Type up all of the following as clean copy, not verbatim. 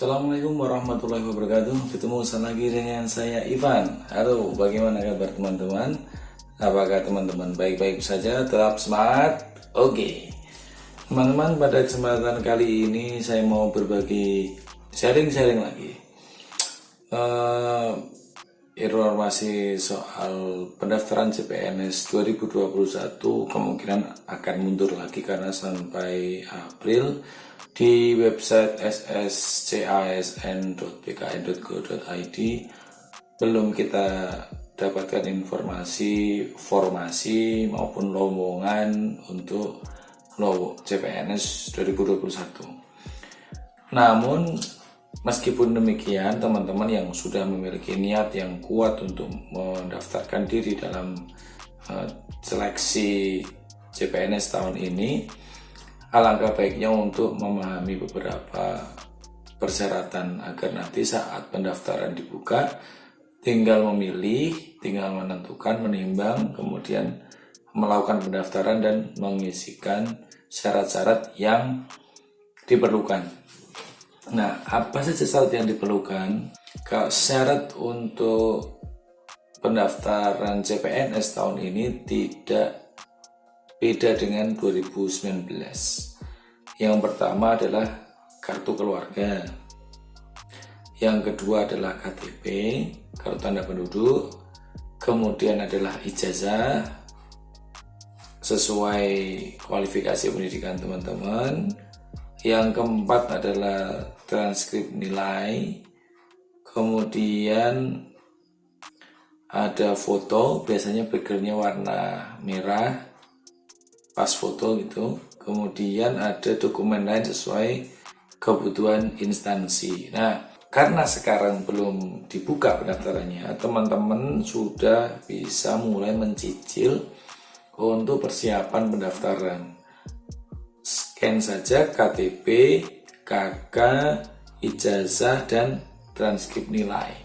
Assalamualaikum warahmatullahi wabarakatuh. Ketemu lagi dengan saya Ivan. Halo, bagaimana kabar teman-teman? Apakah teman-teman baik-baik saja? Tetap semangat? Oke. Teman-teman, pada kesempatan kali ini saya mau berbagi sharing lagi. Informasi soal pendaftaran CPNS 2021 kemungkinan akan mundur lagi karena sampai April di website sscasn.bkn.go.id belum kita dapatkan informasi formasi maupun lowongan untuk CPNS 2021. Namun meskipun demikian, teman-teman yang sudah memiliki niat yang kuat untuk mendaftarkan diri dalam seleksi CPNS tahun ini, alangkah baiknya untuk memahami beberapa persyaratan agar nanti saat pendaftaran dibuka tinggal memilih, tinggal menentukan, menimbang, kemudian melakukan pendaftaran dan mengisikan syarat-syarat yang diperlukan. Nah, apa saja syarat yang diperlukan? Kalau syarat untuk pendaftaran CPNS tahun ini tidak beda dengan 2019. Yang pertama adalah kartu keluarga. Yang kedua adalah KTP, kartu tanda penduduk. Kemudian adalah ijazah sesuai kualifikasi pendidikan teman-teman. Yang keempat adalah transkrip nilai. Kemudian ada foto, biasanya backgroundnya warna merah, pas foto gitu. Kemudian ada dokumen lain sesuai kebutuhan instansi. Nah, karena sekarang belum dibuka pendaftarannya, teman-teman sudah bisa mulai mencicil untuk persiapan pendaftaran. Scan saja KTP, KK, ijazah, dan transkrip nilai.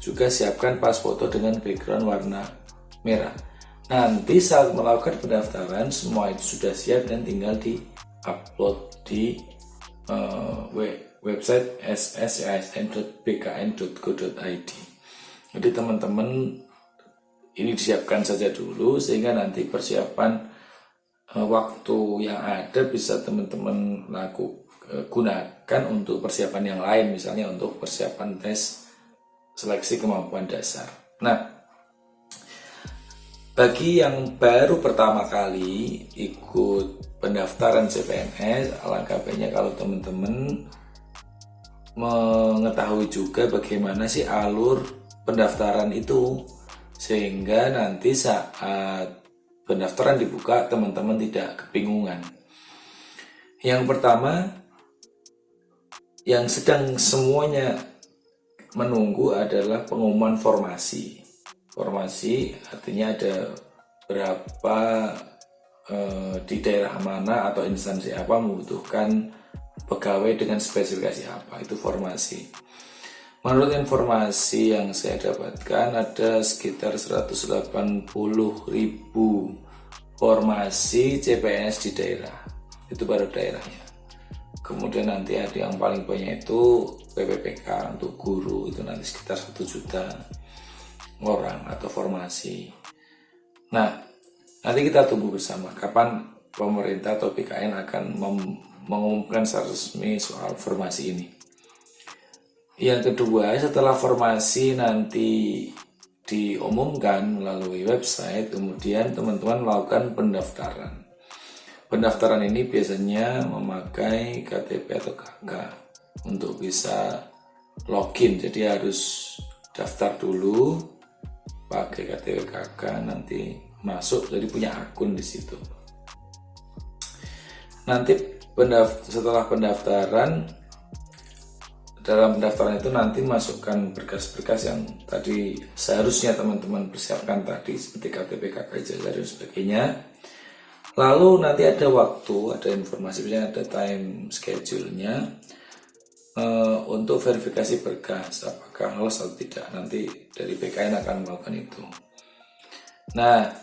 Juga siapkan pas foto dengan background warna merah. Nanti saat melakukan pendaftaran semua itu sudah siap dan tinggal di-upload di website sscasn.bkn.go.id. Jadi teman-teman ini disiapkan saja dulu sehingga nanti persiapan waktu yang ada bisa teman-teman gunakan untuk persiapan yang lain, misalnya untuk persiapan tes seleksi kemampuan dasar. Nah, bagi yang baru pertama kali ikut pendaftaran CPNS, alangkah baiknya kalau teman-teman mengetahui juga bagaimana sih alur pendaftaran itu, sehingga nanti saat pendaftaran dibuka teman-teman tidak kebingungan. Yang pertama, yang sedang semuanya menunggu adalah pengumuman formasi. Formasi artinya ada berapa di daerah mana atau instansi apa membutuhkan pegawai dengan spesifikasi apa, itu formasi. Menurut informasi yang saya dapatkan ada sekitar 180.000 formasi CPNS di daerah, itu baru daerahnya. Kemudian nanti ada yang paling banyak itu PPPK untuk guru, itu nanti sekitar 1 juta orang atau formasi. Nah, nanti kita tunggu bersama kapan pemerintah atau BKN akan mengumumkan secara resmi soal formasi ini. Yang kedua, setelah formasi nanti diumumkan melalui website, kemudian teman-teman melakukan pendaftaran. Pendaftaran ini biasanya memakai KTP atau KK untuk bisa login, jadi harus daftar dulu pakai KTP KK, nanti masuk jadi punya akun di situ. Nanti setelah pendaftaran, dalam pendaftaran itu nanti masukkan berkas-berkas yang tadi seharusnya teman-teman persiapkan tadi seperti KTP KK, ijazah dan sebagainya. Lalu nanti ada waktu, ada informasi, misalnya ada time schedule-nya untuk verifikasi berkas apakah lolos atau tidak, nanti dari BKN akan melakukan itu. Nah,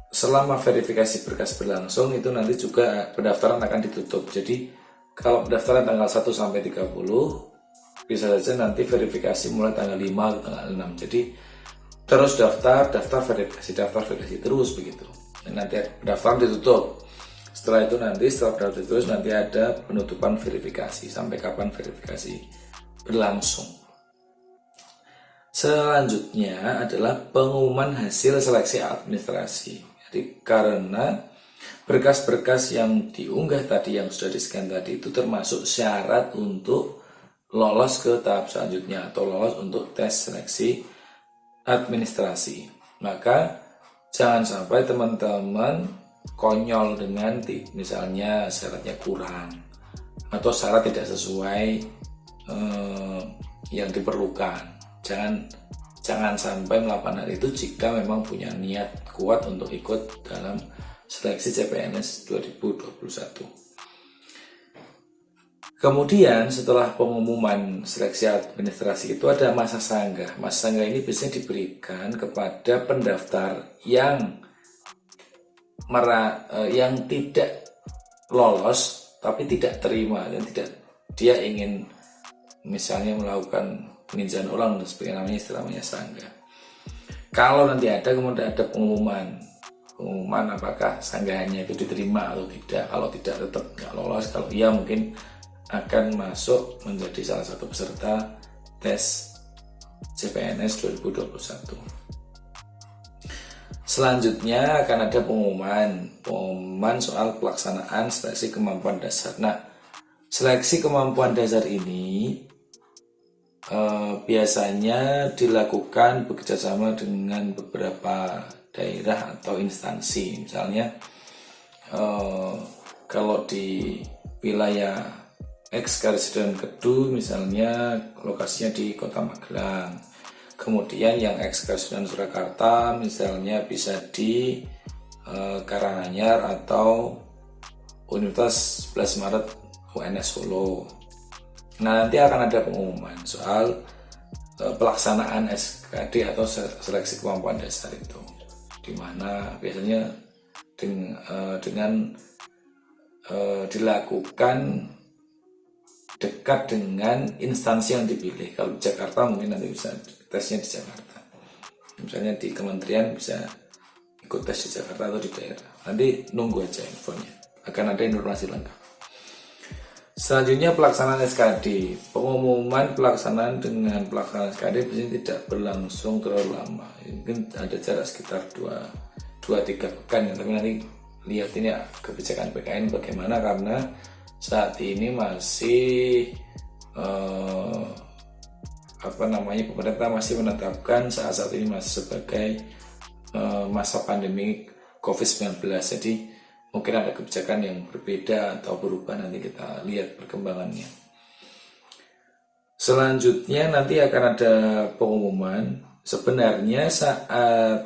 selama verifikasi berkas berlangsung itu nanti juga pendaftaran akan ditutup. Jadi Kalau pendaftaran tanggal 1 sampai 30, bisa saja nanti verifikasi mulai tanggal 5 atau tanggal 6. Jadi terus daftar verifikasi terus begitu. Dan nanti pendaftaran ditutup. Setelah itu nanti setelah pendaftaran terus nanti ada penutupan verifikasi sampai kapan verifikasi berlangsung. Selanjutnya adalah pengumuman hasil seleksi administrasi. Jadi karena berkas-berkas yang diunggah tadi yang sudah di-scan tadi itu termasuk syarat untuk lolos ke tahap selanjutnya atau lolos untuk tes seleksi administrasi. Maka jangan sampai teman-teman konyol dengan misalnya syaratnya kurang atau syarat tidak sesuai yang diperlukan. Jangan sampai melakukan hal itu jika memang punya niat kuat untuk ikut dalam seleksi CPNS 2021. Kemudian setelah pengumuman seleksi administrasi itu ada masa sanggah. Masa sanggah ini biasanya diberikan kepada pendaftar yang tidak lolos tapi tidak terima dan dia ingin misalnya melakukan peninjauan ulang dan sebagainya, namanya istilahnya sanggah. Kalau nanti kemudian ada pengumuman apakah sanggahannya itu diterima atau tidak. Kalau tidak tetap nggak lolos, kalau iya mungkin akan masuk menjadi salah satu peserta tes CPNS 2021. Selanjutnya akan ada pengumuman soal pelaksanaan seleksi kemampuan dasar. Nah, seleksi kemampuan dasar ini biasanya dilakukan bekerjasama dengan beberapa daerah atau instansi. Misalnya kalau di wilayah ex-Karesidenan Kedu misalnya lokasinya di Kota Magelang. Kemudian yang ex-Karesidenan Surakarta misalnya bisa di Karanganyar atau Universitas 11 Maret UNS Solo. Nah, nanti akan ada pengumuman soal pelaksanaan SKD atau seleksi kemampuan dasar itu, di mana biasanya dengan dilakukan dekat dengan instansi yang dipilih. Kalau di Jakarta mungkin nanti bisa tesnya di Jakarta. Misalnya di kementerian bisa ikut tes di Jakarta atau di daerah. Nanti nunggu aja infonya. Akan ada informasi lengkap. Selanjutnya pelaksanaan SKD. Pengumuman pelaksanaan dengan pelaksanaan SKD biasanya tidak berlangsung terlalu lama. Mungkin ada jarak sekitar 2-3 pekan. Tapi nanti lihat ini kebijakan PKN bagaimana, karena saat ini masih pemerintah masih menetapkan saat ini masih sebagai masa pandemi COVID-19. Jadi mungkin ada kebijakan yang berbeda atau berubah, nanti kita lihat perkembangannya. Selanjutnya nanti akan ada pengumuman. Sebenarnya saat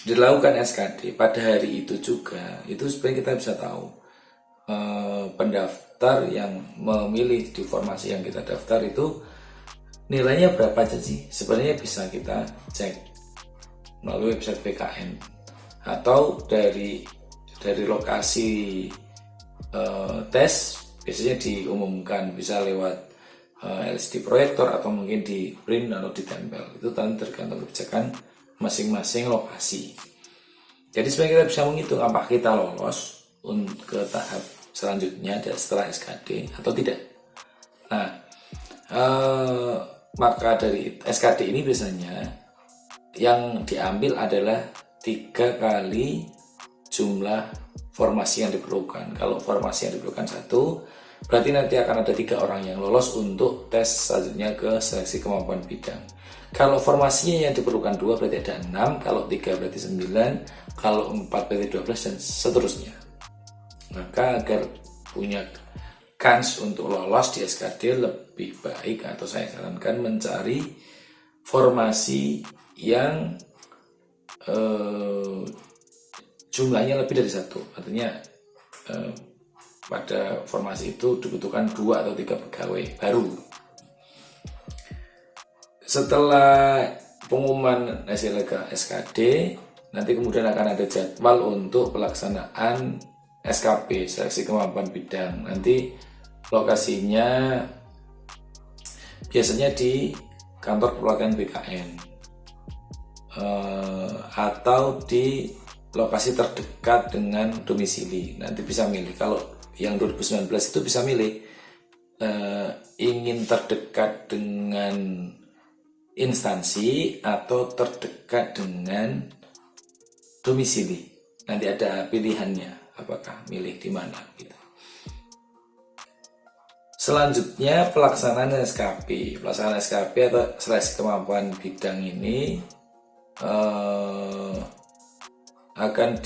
dilakukan SKD pada hari itu juga, itu sebenarnya kita bisa tahu pendaftar yang memilih di formasi yang kita daftar itu nilainya berapa aja sih. Sebenarnya bisa kita cek melalui website BKN atau dari lokasi tes biasanya diumumkan, bisa lewat LCD proyektor atau mungkin di print atau ditempel. Itu tergantung kebijakan masing-masing lokasi. Jadi sebenarnya kita bisa menghitung apakah kita lolos ke tahap selanjutnya setelah SKD atau tidak. Nah, maka dari SKD ini biasanya yang diambil adalah 3 kali jumlah formasi yang diperlukan. Kalau formasi yang diperlukan 1, berarti nanti akan ada 3 orang yang lolos untuk tes selanjutnya ke seleksi kemampuan bidang. Kalau formasinya yang diperlukan 2 berarti ada 6, kalau 3 berarti 9, kalau 4 berarti 12 dan seterusnya. Maka agar punya kans untuk lolos di SKD lebih baik atau saya sarankan mencari formasi yang jumlahnya lebih dari 1. Artinya pada formasi itu dibutuhkan 2 atau 3 pegawai baru. Setelah pengumuman hasil SKD, nanti kemudian akan ada jadwal untuk pelaksanaan SKP, seleksi kemampuan bidang. Nanti lokasinya biasanya di kantor perwakilan BKN atau di lokasi terdekat dengan domisili. Nanti bisa milih. Kalau yang 2019 itu bisa milih ingin terdekat dengan instansi atau terdekat dengan domisili. Nanti ada pilihannya, apakah milih di mana gitu. Selanjutnya pelaksanaan SKP. Pelaksanaan SKP atau seleksi kemampuan bidang ini akan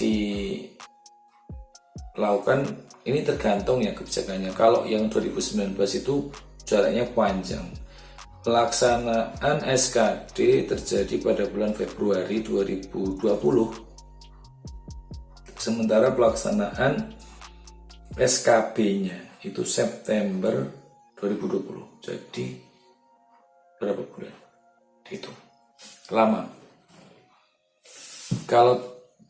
dilakukan, ini tergantung ya kebijakannya. Kalau yang 2019 itu jaraknya panjang. Pelaksanaan SKD terjadi pada bulan Februari 2020. Sementara pelaksanaan SKB-nya itu September 2020. Jadi berapa bulan? Itu lama. Kalau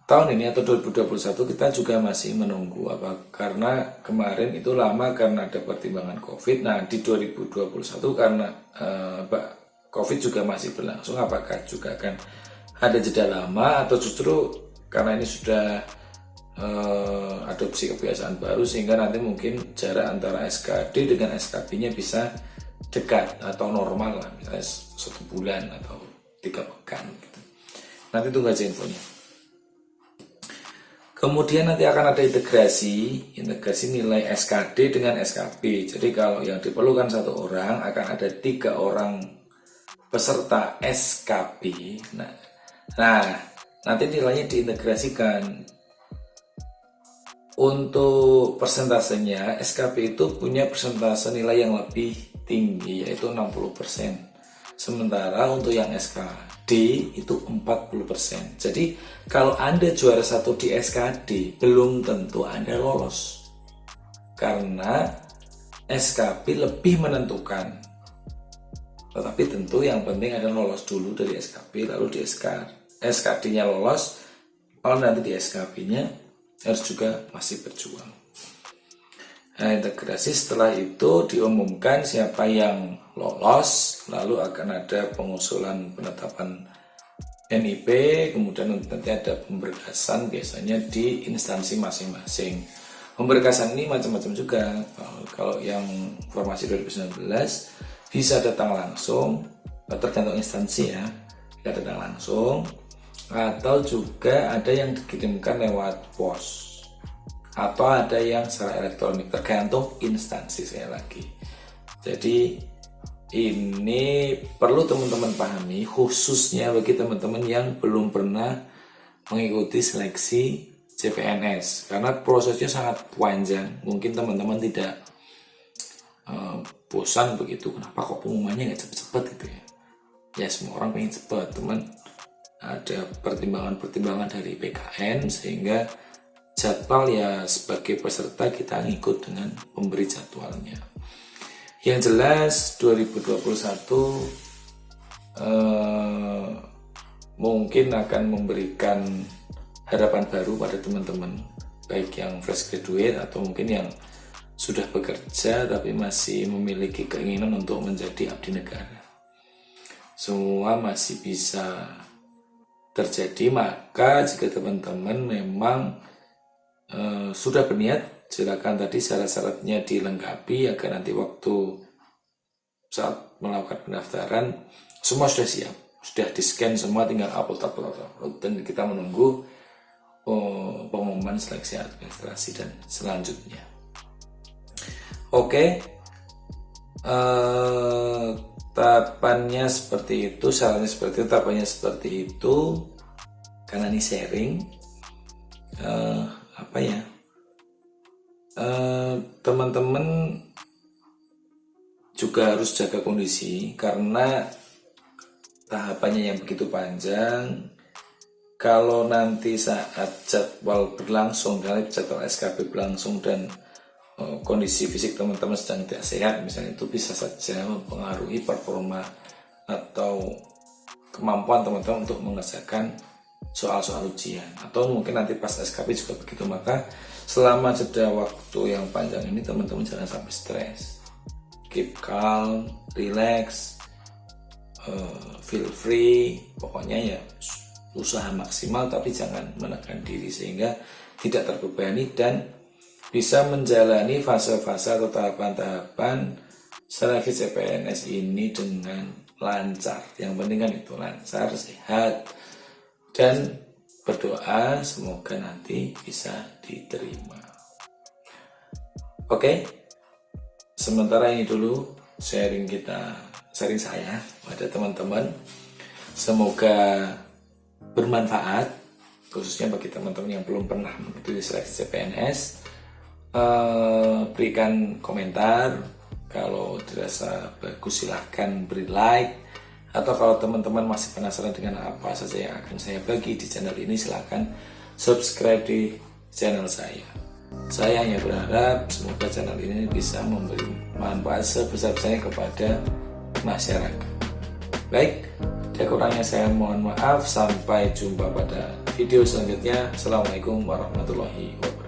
tahun ini atau 2021 kita juga masih menunggu karena kemarin itu lama karena ada pertimbangan COVID. Nah di 2021 karena COVID juga masih berlangsung, apakah juga akan ada jeda lama atau justru karena ini sudah adopsi kebiasaan baru sehingga nanti mungkin jarak antara SKD dengan SKB-nya bisa dekat atau normal lah, misalnya 1 bulan atau 3 pekan gitu. Nanti tunggu aja infonya. Kemudian nanti akan ada integrasi nilai SKD dengan SKB. Jadi kalau yang diperlukan 1 orang akan ada 3 orang peserta SKB. Nah nanti nilainya diintegrasikan. Untuk persentasenya, SKB itu punya persentase nilai yang lebih tinggi, yaitu 60%. Sementara untuk yang SKD itu 40%. Jadi kalau Anda juara 1 di SKD, belum tentu Anda lolos. Karena SKB lebih menentukan. Tetapi tentu yang penting adalah lolos dulu dari SKB, lalu di SKD-nya lolos, kalau nanti di SKB-nya harus juga masih berjuang. Nah, integrasi setelah itu diumumkan siapa yang lolos, lalu akan ada pengusulan penetapan NIP, kemudian nanti ada pemberkasan biasanya di instansi masing-masing. Pemberkasan ini macam-macam juga. Kalau yang formasi 2019 bisa datang langsung, tergantung instansi ya, bisa datang langsung, atau juga ada yang dikirimkan lewat pos atau ada yang secara elektronik, tergantung instansi saya lagi. Jadi ini perlu teman-teman pahami, khususnya bagi teman-teman yang belum pernah mengikuti seleksi CPNS, karena prosesnya sangat panjang. Mungkin teman-teman tidak bosan begitu, kenapa kok pengumumannya nggak cepet-cepet gitu ya. Ya semua orang pengen cepet, teman. Ada pertimbangan-pertimbangan dari PKN sehingga jadwal ya sebagai peserta kita ngikut dengan pemberi jadwalnya. Yang jelas 2021 mungkin akan memberikan harapan baru pada teman-teman, baik yang fresh graduate atau mungkin yang sudah bekerja tapi masih memiliki keinginan untuk menjadi abdi negara. Semua masih bisa terjadi, maka jika teman-teman memang sudah berniat, silakan tadi syarat-syaratnya dilengkapi agar nanti waktu saat melakukan pendaftaran semua sudah siap, sudah di-scan semua, tinggal upload dan kita menunggu pengumuman seleksi administrasi dan selanjutnya. Oke, tahapannya seperti itu, syaratnya seperti itu, tahapannya seperti itu. Karena ini sharing, teman-teman juga harus jaga kondisi karena tahapannya yang begitu panjang. Kalau nanti saat jadwal berlangsung, jadwal SKB berlangsung dan kondisi fisik teman-teman sedang tidak sehat misalnya, itu bisa saja mempengaruhi performa atau kemampuan teman-teman untuk mengerjakan soal-soal ujian, atau mungkin nanti pas SKP juga begitu. Maka selama jeda waktu yang panjang ini teman-teman jangan sampai stres, keep calm, relax, feel free, pokoknya ya usaha maksimal tapi jangan menekan diri sehingga tidak terbebani dan bisa menjalani fase-fase atau tahapan-tahapan seleksi CPNS ini dengan lancar. Yang penting kan itu lancar, sehat, dan berdoa semoga nanti bisa diterima. Oke, sementara ini dulu sharing saya pada teman-teman. Semoga bermanfaat, khususnya bagi teman-teman yang belum pernah mengikuti seleksi CPNS. Berikan komentar, kalau dirasa bagus silahkan beri like, atau kalau teman-teman masih penasaran dengan apa saja yang akan saya bagi di channel ini, silahkan subscribe di channel saya. Saya hanya berharap semoga channel ini bisa memberi manfaat sebesar-besarnya kepada masyarakat. Baik, ada kurangnya saya mohon maaf. Sampai jumpa pada video selanjutnya. Assalamualaikum warahmatullahi wabarakatuh.